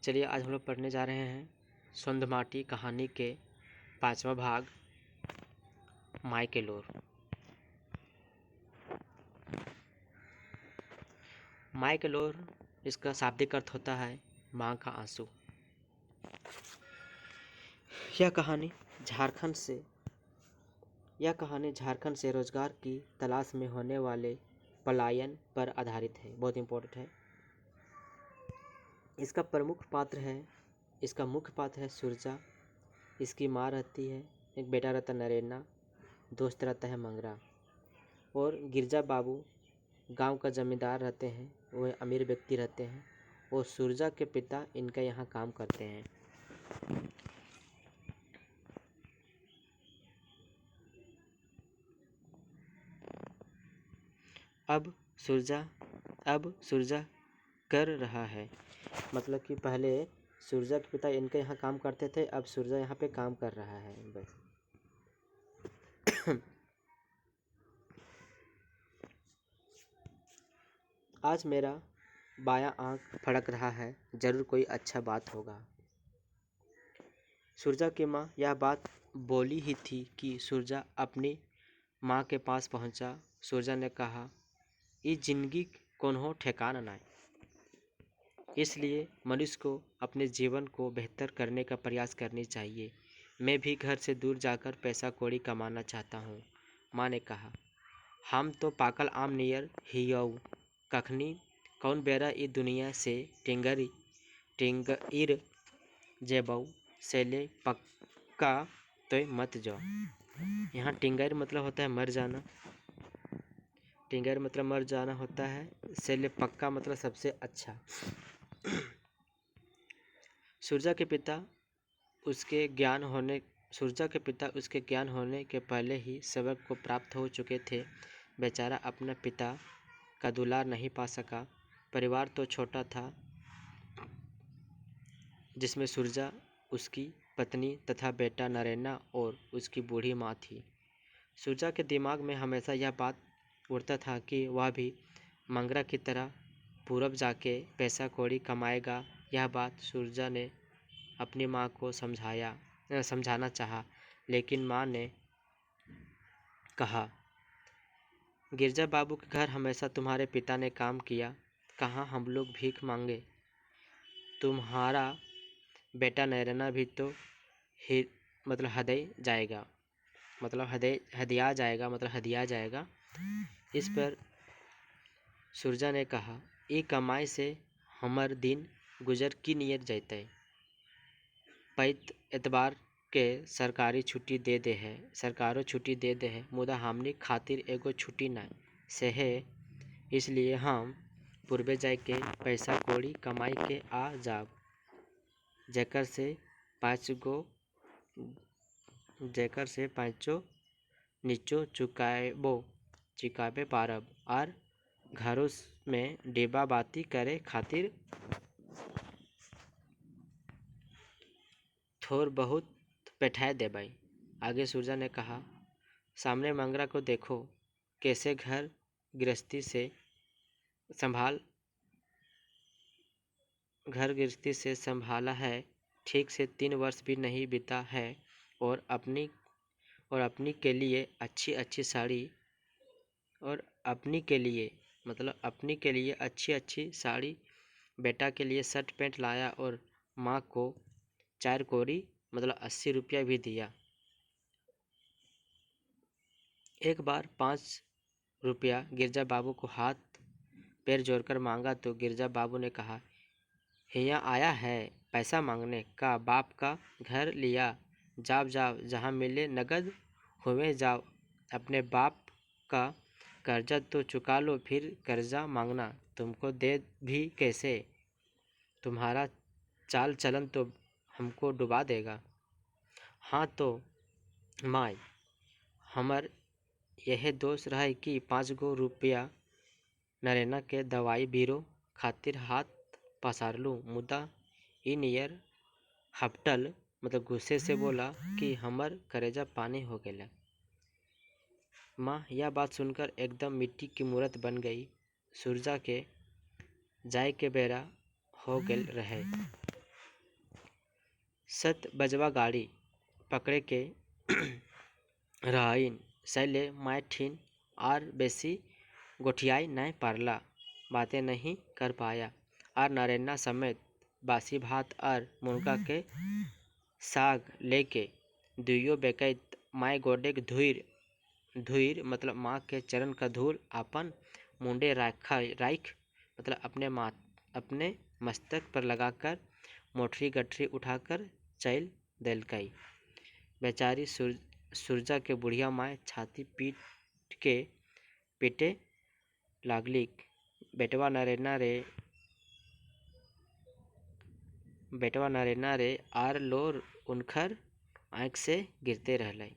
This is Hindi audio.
चलिए आज हम लोग पढ़ने जा रहे हैं संधमाटी कहानी के 5वां भाग माई के लोर। माई के लोर इसका शाब्दिक अर्थ होता है माँ का आंसू। यह कहानी झारखंड से रोजगार की तलाश में होने वाले पलायन पर आधारित है। बहुत इम्पोर्टेंट है। इसका मुख्य पात्र है सुरजा। इसकी माँ रहती है, एक बेटा रहता है नरेना, दोस्त रहता है मंगरा, और गिरजा बाबू गांव का जमींदार रहते हैं। वह अमीर व्यक्ति रहते हैं और सुरजा के पिता इनका यहाँ काम करते हैं। अब सुरजा कर रहा है, मतलब कि पहले सुरजा के पिता इनके यहाँ काम करते थे, अब सुरजा यहाँ पे काम कर रहा है। बस आज मेरा बायां आंख फड़क रहा है, जरूर कोई अच्छा बात होगा। सुरजा की माँ यह बात बोली ही थी कि सुरजा अपनी माँ के पास पहुँचा। सुरजा ने कहा, इस जिंदगी कोनो ठिकाना नहीं, इसलिए मनुष्य को अपने जीवन को बेहतर करने का प्रयास करनी चाहिए। मैं भी घर से दूर जाकर पैसा कौड़ी कमाना चाहता हूँ। माँ ने कहा, हम तो पाकल आम नियर हियऊ, कखनी कौन बेरा ई दुनिया से टिंगईर जेबऊ, सेले पक्का तो मत जाओ। यहाँ टिंगईर मतलब होता है मर जाना, टिंगईर मतलब मर जाना होता है, सेले पक्का मतलब सबसे अच्छा। सुरजा के पिता उसके ज्ञान होने के पहले ही सबक को प्राप्त हो चुके थे। बेचारा अपना पिता का दुलार नहीं पा सका। परिवार तो छोटा था, जिसमें सुरजा, उसकी पत्नी तथा बेटा नरेना और उसकी बूढ़ी माँ थी। सुरजा के दिमाग में हमेशा यह बात उड़ता था कि वह भी मंगरा की तरह पूरब जाके पैसा कौड़ी कमाएगा। यह बात सुरजा ने अपनी माँ को समझाना चाहा, लेकिन माँ ने कहा, गिरजा बाबू के घर हमेशा तुम्हारे पिता ने काम किया, कहाँ हम लोग भीख मांगे। तुम्हारा बेटा नरेना भी तो हदिया जाएगा। इस पर सुरजा ने कहा, ई कमाई से हमर दिन गुजर की नियर जैते। पैत एतबार के सरकारो छुट्टी दे दे है, मुदा हमनी खातिर एगो छुट्टी न से है। इसलिए हम पूर्वे जाए के पैसा कौड़ी कमाई के आ जाब, जेकर से पाँचो नीचो चुकाबे पारब, और घरों में डिब्बा बाती करे खातिर थोड़ बहुत बैठाए देबाई। आगे सुरजा ने कहा, सामने मंगरा को देखो, कैसे घर गृहस्थी से संभाला है। ठीक से 3 वर्ष भी नहीं बीता है और अपनी के लिए अच्छी साड़ी, बेटा के लिए शर्ट पैंट लाया और माँ को 4 कौड़ी मतलब 80 रुपया भी दिया। एक बार 5 रुपया गिरजा बाबू को हाथ पैर जोड़कर मांगा तो गिरजा बाबू ने कहा, हिया आया है पैसा मांगने का, बाप का घर लिया, जाओ जहाँ मिले नगद हुए जाओ, अपने बाप का कर्जा तो चुका लो, फिर कर्जा मांगना, तुमको दे भी कैसे, तुम्हारा चाल चलन तो हमको डुबा देगा। हाँ तो माई, हमर यह दोष रहा कि 5 गो रुपया नरेना के दवाई बीरो खातिर हाथ पसारलू, मुदा ई नियर हपटल मतलब गुस्से से बोला कि हमर करेजा पानी हो गेला। माँ यह बात सुनकर एकदम मिट्टी की मूरत बन गई। सुरजा के जाए के बेरा हो गेल रहे। सत बजवा गाड़ी पकड़े के रहाइन सैले माय ठीन आर बेसी गोठियाई नहीं पारला, बातें नहीं कर पाया। और नरेन्ना समेत बासी भात और मुनगा के साग लेके दुइयो बेकैत माय गोडेक धुइर मतलब माँ के चरण का धूल अपन मुंडे राख मतलब अपने मस्तक पर लगाकर मोटरी गठरी उठाकर चल देलकई। बेचारी सुरजा के बुढ़िया माय छाती पीट के पीटे लागलिक, बेटवा नरेना रे आर लोर उनखर आँख से गिरते रहलई।